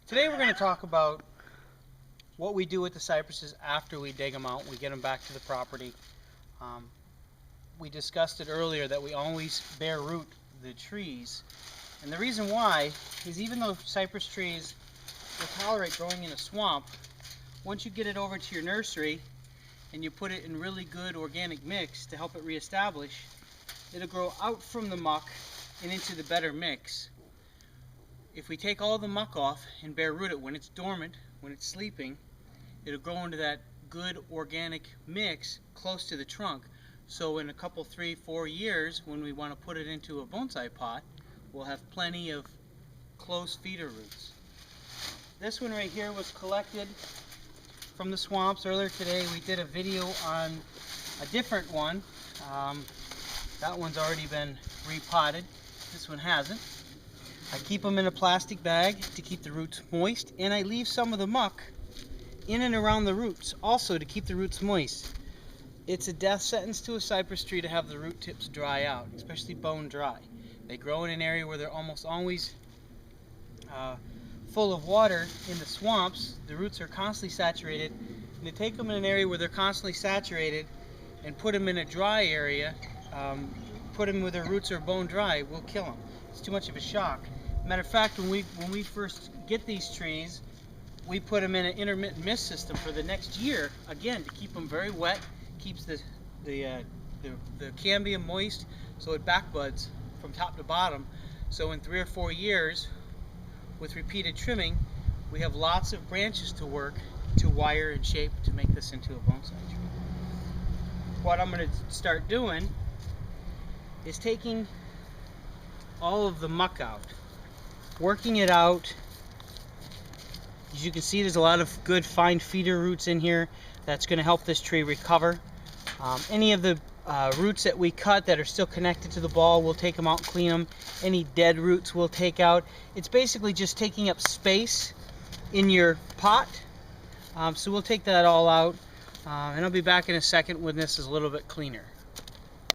Today we're going to talk about what we do with the cypresses after we dig them out. We get them back to the property. We discussed it earlier that we always bare root the trees. And the reason why is even though cypress trees will tolerate growing in a swamp, once you get it over to your nursery and you put it in really good organic mix to help it reestablish, it'll grow out from the muck and into the better mix. If we take all the muck off and bare root it when it's dormant, when it's sleeping, it'll grow into that good organic mix close to the trunk. So in a couple, 3, 4 years, when we want to put it into a bonsai pot, we'll have plenty of close feeder roots. This one right here was collected from the swamps earlier today. We did a video on a different one. That one's already been repotted. This one hasn't. I keep them in a plastic bag to keep the roots moist, and I leave some of the muck in and around the roots also to keep the roots moist. It's a death sentence to a cypress tree to have the root tips dry out, especially bone dry. They grow in an area where they're almost always full of water. In the swamps, the roots are constantly saturated, and to take them in an area where they're constantly saturated and put them in a dry area, put them where their roots are bone dry, will kill them. It's too much of a shock. Matter of fact, when we first get these trees, we put them in an intermittent mist system for the next year, again to keep them very wet, keeps the cambium moist, so it backbuds from top to bottom. So in 3 or 4 years, with repeated trimming, we have lots of branches to work to wire and shape to make this into a bonsai tree. What I'm going to start doing is taking all of the muck out, working it out. As you can see, there's a lot of good fine feeder roots in here that's going to help this tree recover. Any of the roots that we cut that are still connected to the ball, we'll take them out and clean them. Any dead roots we'll take out. It's basically just taking up space in your pot. So we'll take that all out, and I'll be back in a second when this is a little bit cleaner.